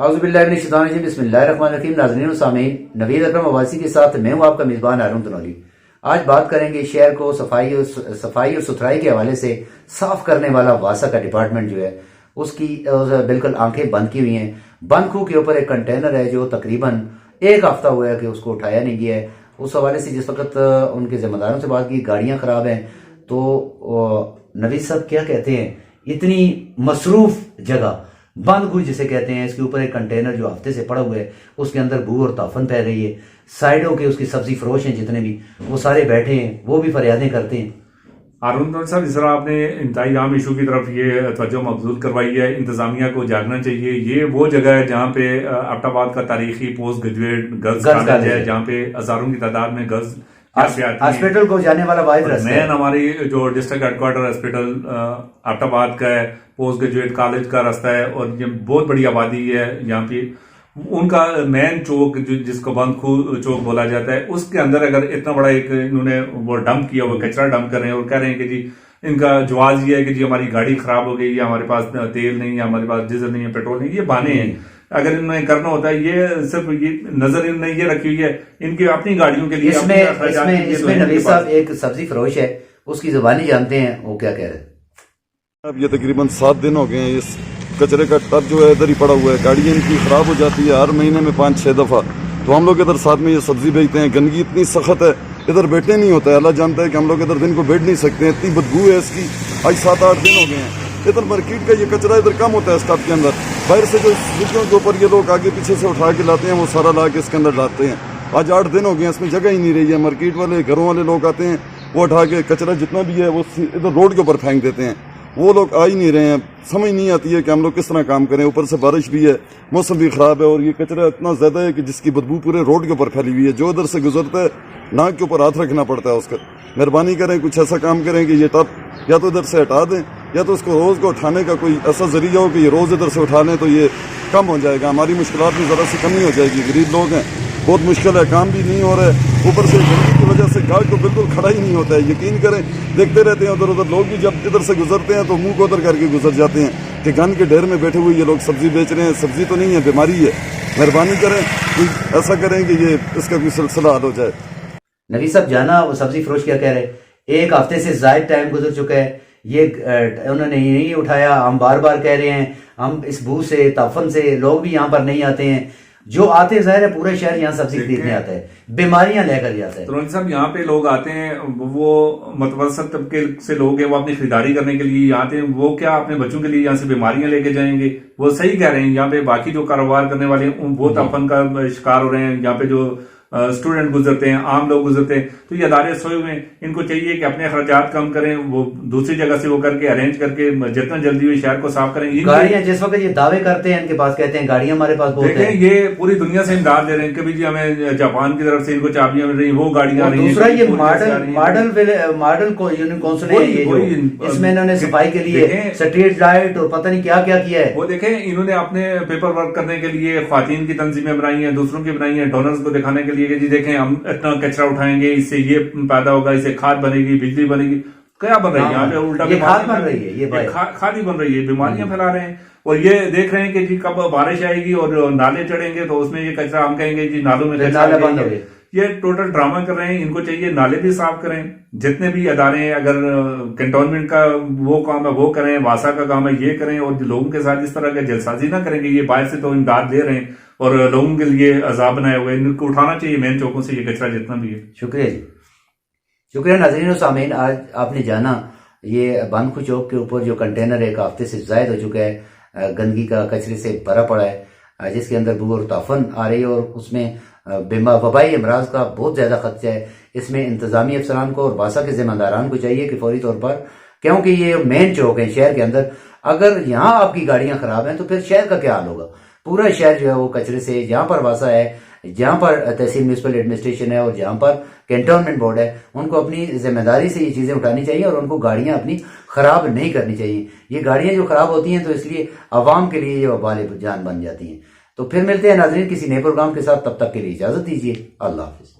औज़ुबिल्लाहिमिनश्शैतानिर्रजीम बिस्मिल्लाहिर्रहमानिर्रहीम। नाज़रीन सामीन, नवीद अकरम अब्बासी के साथ मैं हूँ आपका मेज़बान हारून तनौली। आज बात करेंगे शहर को सफाई और सुथराई के हवाले से साफ करने वाला वासा का डिपार्टमेंट जो है उसकी बिल्कुल आंखें बंद की हुई हैं। बंद खूह के ऊपर एक कंटेनर है जो तकरीबन एक हफ्ता हुआ है कि उसको उठाया नहीं गया है। उस हवाले से जिस वक्त उनके जिम्मेदारों से बात की, गाड़ियां खराब हैं, तो नवीद साहब क्या कहते हैं, इतनी मसरूफ जगह बंद खूह जिसे कहते हैं, इसके ऊपर एक कंटेनर जो हफ्ते से पड़ा हुआ है, उसके अंदर बू और ताफन फैल रही है। साइडों के उसकी सब्जी फरोश हैं जितने भी, वो सारे बैठे हैं, वो भी फरियादें करते हैं। हारून साहब, इस तरह आपने इंतहाई आम इशू की तरफ ये तवज्जो मबजूल करवाई है। इंतजामिया को जागना चाहिए। ये वो जगह है जहाँ पे एबटाबाद का तारीखी पोस्ट ग्रेजुएट गर्ल्स कॉलेज है, जहाँ पे हजारों की तादाद में गर्ल्स हॉस्पिटल को जाने वाला वाहिद रास्ता है। हमारी जो डिस्ट्रिक्ट हेडक्वार्टर हॉस्पिटल एबटाबाद का है, पोस्ट ग्रेजुएट कॉलेज का रास्ता है, और ये बहुत बड़ी आबादी है यहाँ पे। उनका मेन चौक जिसको बंद खूह चौक बोला जाता है, उसके अंदर अगर इतना बड़ा एक इन्होंने वो डंप किया, वो कचरा डंप कर रहे हैं और कह रहे हैं कि जी इनका जवाब ये है कि जी हमारी गाड़ी खराब हो गई, या हमारे पास तेल नहीं, या हमारे पास डीजल नहीं है, पेट्रोल नहीं। ये बहाने हैं। अगर इन्हें करना होता है, ये सिर्फ ये नजर इन्होंने ये रखी हुई है इनकी अपनी गाड़ियों के लिए। इसमें नबी साहब एक सब्जी फरोश है, उसकी जुबानी जानते हैं वो क्या कह रहे हैं। अब ये तकरीबन 7 दिन हो गए हैं, इस कचरे का टब जो है इधर ही पड़ा हुआ है। गाड़ियाँ इनकी खराब हो जाती है हर महीने में 5-6 दफा। तो हम लोग इधर साथ में ये सब्जी बेचते हैं। गंदगी इतनी सख्त है, इधर बैठने नहीं होता है। अल्लाह जानता है कि हम लोग इधर दिन को बैठ नहीं सकते हैं, इतनी बदबू है इसकी। आज 7-8 दिन हो गए हैं। इधर मार्केट का ये कचरा इधर कम होता है इस टब के अंदर। बाहर से जो सब्जियों के ऊपर ये लोग आगे पीछे से उठा के लाते हैं, वो सारा ला के इसके अंदर डालते हैं। आज 8 दिन हो गए हैं, इसमें जगह ही नहीं रही है। मार्केट वाले, घरों वाले लोग आते हैं, वो उठा के कचरा जितना भी है वो इधर रोड के ऊपर फेंक देते हैं। वो लोग आ ही नहीं रहे हैं। समझ नहीं आती है कि हम लोग किस तरह काम करें। ऊपर से बारिश भी है, मौसम भी खराब है, और ये कचरा इतना ज्यादा है कि जिसकी बदबू पूरे रोड के ऊपर फैली हुई है। जो इधर से गुजरता है नाक के ऊपर हाथ रखना पड़ता है उसका। मेहरबानी करें, कुछ ऐसा काम करें कि ये टब या तो इधर से हटा दें, या तो उसको रोज को उठाने का कोई ऐसा जरिया हो कि ये रोज इधर से उठा लें, तो ये कम हो जाएगा। हमारी मुश्किलात में जरा सी कमी हो जाएगी। गरीब लोग हैं, बहुत मुश्किल है, काम भी नहीं हो रहा है। ऊपर से गंदगी की वजह से गाड़ी को बिल्कुल खड़ा ही नहीं होता है। यकीन करें, देखते रहते हैं उधर उधर लोग भी जब इधर से गुजरते हैं तो मुंह को उधर करके गुजर जाते हैं कि गंद के ढेर में बैठे हुए ये लोग सब्जी बेच रहे हैं। सब्जी तो नहीं है, बीमारी है। मेहरबानी करें, कोई ऐसा करें कि ये इसका कोई सिलसिला हल हो जाए। नबी साहब, जाना वो सब्जी फरोश क्या कह रहे हैं, एक हफ्ते से ज्यादा टाइम गुजर चुका है, ये उन्होंने नहीं उठाया। हम बार बार कह रहे हैं, हम इस बू से ताफन से लोग भी यहाँ पर नहीं आते हैं। जो आते ज़ाहिर है पूरे शहर यहाँ सब्जी खरीदने आता है, बीमारियां लेकर जाता है। तो साहब, यहाँ पे लोग आते हैं, वो मतवसत तबके से लोग हैं, वो अपनी खरीदारी करने के लिए आते हैं। वो क्या अपने बच्चों के लिए यहाँ से बीमारियां लेके जाएंगे? वो सही कह रहे हैं। यहाँ पे बाकी जो कारोबार करने वाले हैं वो ताफन का शिकार हो रहे हैं। यहाँ पे जो स्टूडेंट गुजरते हैं, आम लोग गुजरते हैं, तो ये अदारे सोए हुए हैं। इनको चाहिए कि अपने खर्चात कम करें, वो दूसरी जगह से वो करके अरेंज करके जितना जल्दी हुई शहर को साफ करें। गाड़ियां जिस वक्त ये दावे करते हैं, इनके पास कहते हैं गाड़ियां हमारे पास बहुत हैं। ये पूरी दुनिया से इमदाद दे रहे हैं। कभी जी हमें जापान की तरफ से इनको चाबियां मिल रही, वो गाड़ियां आ रही हैं। दूसरा ये मॉडल को कौंसिल है, इसमें इन्होंने सफाई के लिए स्ट्रीट लाइट और पता नहीं क्या क्या किया है। वो देखें, इन्होंने अपने पेपर वर्क करने के लिए ख्वातीन की तंजीमें बनाई हैं, दूसरों की बनाई हैं, डोनर्स को दिखाने के लिए कि जी देखें हम इतना कचरा उठाएंगे, इससे ये पैदा होगा, इससे खाद बनेगी, बिजली बनेगी। क्या बन रही है यहाँ पे? उल्टा खाद बन रही है, ये खाद ही बन रही है, बीमारियां फैला रहे हैं। और ये देख रहे हैं कि जी कब बारिश आएगी और नाले चढ़ेंगे तो उसमें ये कचरा, हम कहेंगे जी नालों में कचरा बंद हो गया। ये टोटल ड्रामा कर रहे हैं। इनको चाहिए नाले भी साफ करें। जितने भी अदारे हैं, अगर कैंटोनमेंट का वो काम है वो करें, वासा का काम है ये करें, और लोगों के साथ इस तरह का जलसाजी ना करेंगे। ये बाहर से तो इमदाद दे रहे हैं और लोगों के लिए अजाब बनाए हुए। इनको उठाना चाहिए मेन चौकों से ये कचरा जितना भी है। शुक्रिया जी, शुक्रिया। नाज़रीन और सामीन, आज आपने जाना ये बंद खूह चौक के ऊपर जो कंटेनर एक हफ्ते से जायद हो चुका है, गंदगी का कचरे से भरा पड़ा है, जिसके अंदर बू और ताफन आ रही है, और उसमें वबाई अमराज का बहुत ज्यादा खदशा है। इसमें इंतजामी अफसरान को और बासा के जिम्मेदारान को चाहिए कि फौरी तौर पर, क्योंकि ये मेन चौक है शहर के अंदर, अगर यहाँ आपकी गाड़ियां खराब हैं तो फिर शहर का क्या हाल होगा? पूरा शहर जो है वो कचरे से, जहाँ पर वासा है, जहाँ पर तहसील म्यूनिसिपल एडमिनिस्ट्रेशन है और जहाँ पर कैंटोनमेंट बोर्ड है, उनको अपनी जिम्मेदारी से ये चीजें उठानी चाहिए और उनको गाड़ियां अपनी खराब नहीं करनी चाहिए। ये गाड़ियां जो खराब होती हैं तो इसलिए आवाम के लिए ये वबाल जान बन जाती हैं। तो फिर मिलते हैं नाज़रीन किसी नए प्रोग्राम के साथ, तब तक के लिए इजाजत दीजिए। अल्लाह हाफिज।